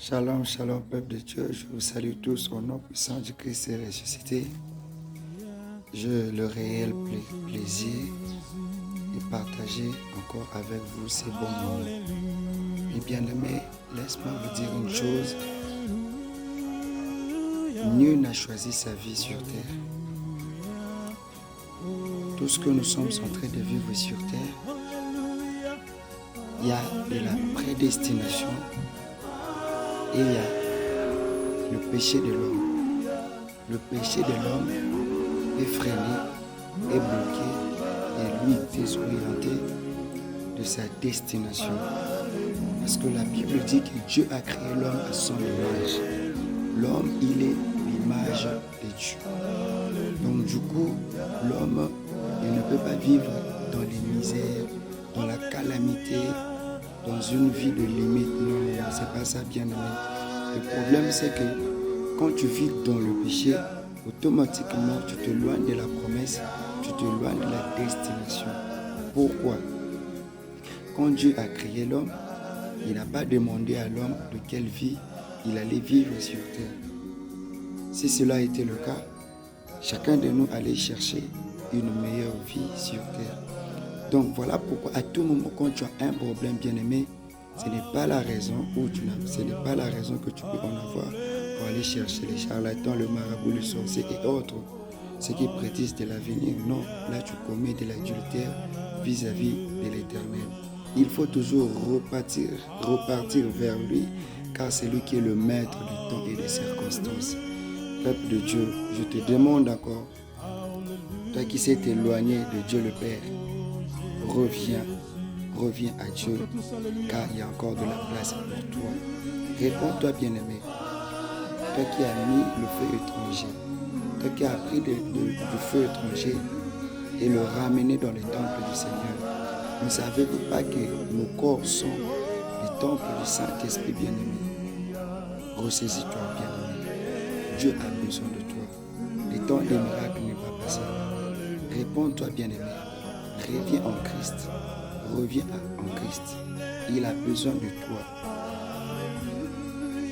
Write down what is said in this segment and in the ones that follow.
Shalom, shalom, peuple de Dieu. Je vous salue tous au nom puissant du Christ est ressuscité. J'ai le réel plaisir de partager encore avec vous ces bons moments. Et bien-aimés, laisse-moi vous dire une chose. Nul n'a choisi sa vie sur terre. Tout ce que nous sommes en train de vivre sur terre, il y a de la prédestination et il y a le péché de l'homme. Le péché de l'homme est freiné, est bloqué et lui désorienté de sa destination. Parce que la Bible dit que Dieu a créé l'homme à son image. L'homme, il est l'image de Dieu. Donc du coup, l'homme, il ne peut pas vivre dans les misères, dans la calamité, dans une vie de limite. Non, c'est pas ça, bien aimé. Le problème, c'est que quand tu vis dans le péché, automatiquement, tu t'éloignes de la promesse, tu t'éloignes de la destination. Pourquoi? Quand Dieu a créé l'homme, il n'a pas demandé à l'homme de quelle vie il allait vivre sur terre. Si cela était le cas, chacun de nous allait chercher une meilleure vie sur terre. Donc voilà pourquoi à tout moment quand tu as un problème, bien-aimé, ce n'est pas la raison que tu peux en avoir pour aller chercher les charlatans, le marabout, le sorcier et autres, ceux qui prédisent de l'avenir. Non, là tu commets de l'adultère vis-à-vis de l'Éternel. Il faut toujours repartir vers lui, car c'est lui qui est le maître du temps et des circonstances. Peuple de Dieu, je te demande encore, toi qui s'est éloigné de Dieu le Père, reviens à Dieu, car il y a encore de la place pour toi. Réponds-toi, bien-aimé. Toi qui as mis le feu étranger, toi qui as pris du feu étranger et le ramené dans le temple du Seigneur. Ne savez-vous pas que nos corps sont les temples du Saint-Esprit, bien-aimé? Ressaisis-toi, bien-aimé. Dieu a besoin de toi. Le temps des miracles n'est pas passé. Réponds-toi, bien-aimé. Reviens en Christ. Reviens en Christ. Il a besoin de toi.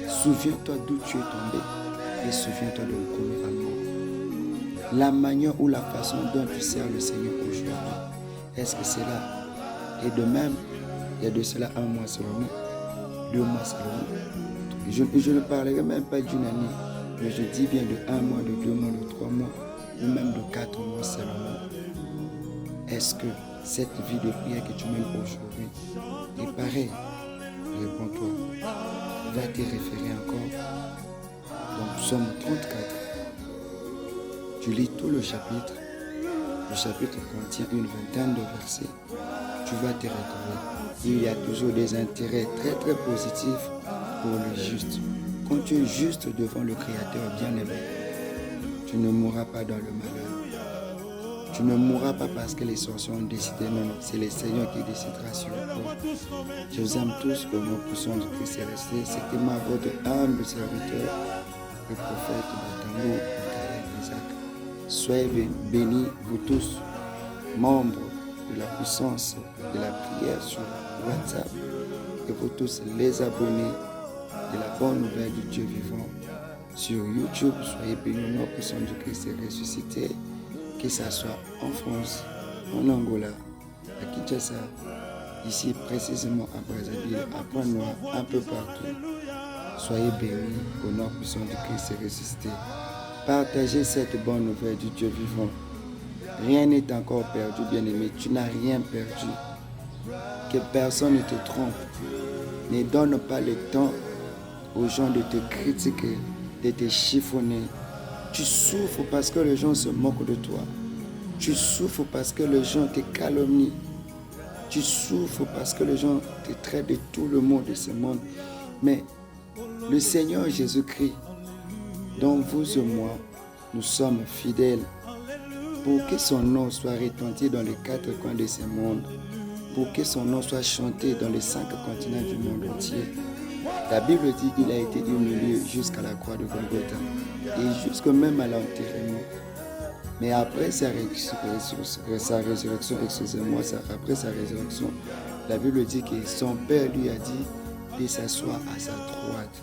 Souviens-toi d'où tu es tombé et souviens-toi de le premier amour. La manière ou la façon dont tu sers le Seigneur aujourd'hui, est-ce que c'est là? Et de même, il y a de cela 1 mois seulement, 2 mois seulement. Je ne parlerai même pas d'une année, mais je dis bien de 1 mois, de 2 mois, de 3 mois, ou même de 4 mois seulement. Est-ce que cette vie de prière que tu mènes aujourd'hui est pareille? Réponds-toi. Va te référer encore dans Psaume 34. Tu lis tout le chapitre. Le chapitre contient une vingtaine de versets. Tu vas te retrouver. Il y a toujours des intérêts très très positifs pour le juste. Quand tu es juste devant le Créateur bien-aimé, tu ne mourras pas dans le malheur. Tu ne mourras pas parce que les sorciers ont décidé. Non, non, c'est le Seigneur qui décidera sur toi. Je vous aime tous au nom puissant de Christ est resté. C'était moi, votre humble serviteur, le prophète Batango Isaac. Soyez bénis, vous tous, membres de la puissance de la prière sur WhatsApp, et vous tous les abonnés de la bonne nouvelle du Dieu vivant sur YouTube. Soyez bénis au nom puissant du Christ est ressuscité, que ce soit en France, en Angola, à Kinshasa, ici précisément à Brazzaville, à Pointe-Noire, un peu partout. Soyez bénis au nom puissant du Christ est ressuscité. Partagez cette bonne nouvelle du Dieu vivant. Rien n'est encore perdu, bien-aimé. Tu n'as rien perdu. Que personne ne te trompe. Ne donne pas le temps aux gens de te critiquer, de te chiffonner. Tu souffres parce que les gens se moquent de toi. Tu souffres parce que les gens te calomnient. Tu souffres parce que les gens te traitent de tout le monde de ce monde. Mais le Seigneur Jésus-Christ, dont vous et moi, nous sommes fidèles, pour que son nom soit retenti dans les 4 coins de ce monde, pour que son nom soit chanté dans les 5 continents du monde entier. La Bible dit qu'il a été humilié jusqu'à la croix de Golgotha et jusque même à l'enterrement. Mais après sa résurrection, la Bible dit que son Père lui a dit de s'asseoir à sa droite.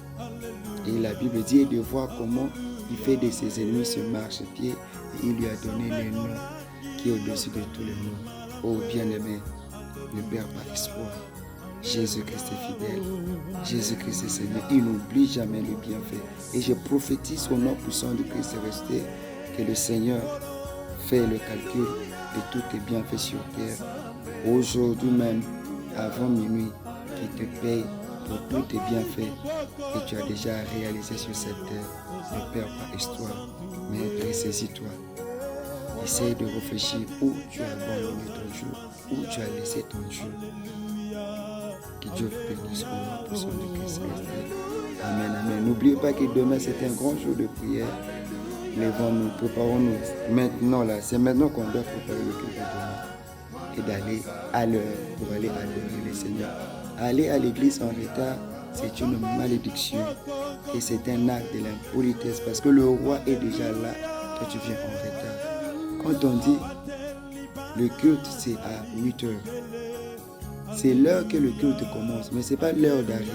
Et la Bible dit de voir comment il fait de ses ennemis ce marchepied et il lui a donné le nom qui est au-dessus de tous les noms. Oh bien-aimé, ne perds pas espoir. Jésus-Christ est fidèle. Jésus-Christ est Seigneur. Il n'oublie jamais le bienfait. Et je prophétise au nom puissant de Christ resté que le Seigneur fait le calcul de tous tes bienfaits sur terre. Aujourd'hui même, avant minuit, qu'il te paye pour tous tes bienfaits que tu as déjà réalisés sur cette terre. Ne perds pas espoir, mais ressaisis-toi. Essaye de réfléchir où tu as abandonné ton Dieu, où tu as laissé ton Dieu. Que Dieu vous bénisse au nom puissant de Christ. Amen, amen. N'oubliez pas que demain c'est un grand jour de prière. Levons-nous, préparons-nous. Maintenant là, c'est maintenant qu'on doit préparer le culte de demain. Et d'aller à l'heure pour aller adorer le Seigneur. Aller à l'église en retard, c'est une malédiction. Et c'est un acte de l'impolitesse parce que le roi est déjà là. Toi tu viens en retard. Quand on dit le culte c'est à 8 heures. C'est l'heure que le culte commence, mais ce n'est pas l'heure d'arriver.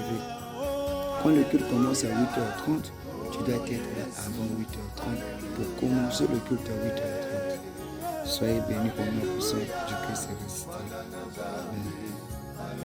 Quand le culte commence à 8h30, tu dois être là avant 8h30 pour commencer le culte à 8h30. Soyez bénis au nom puissant du Christ ressuscité. Amen.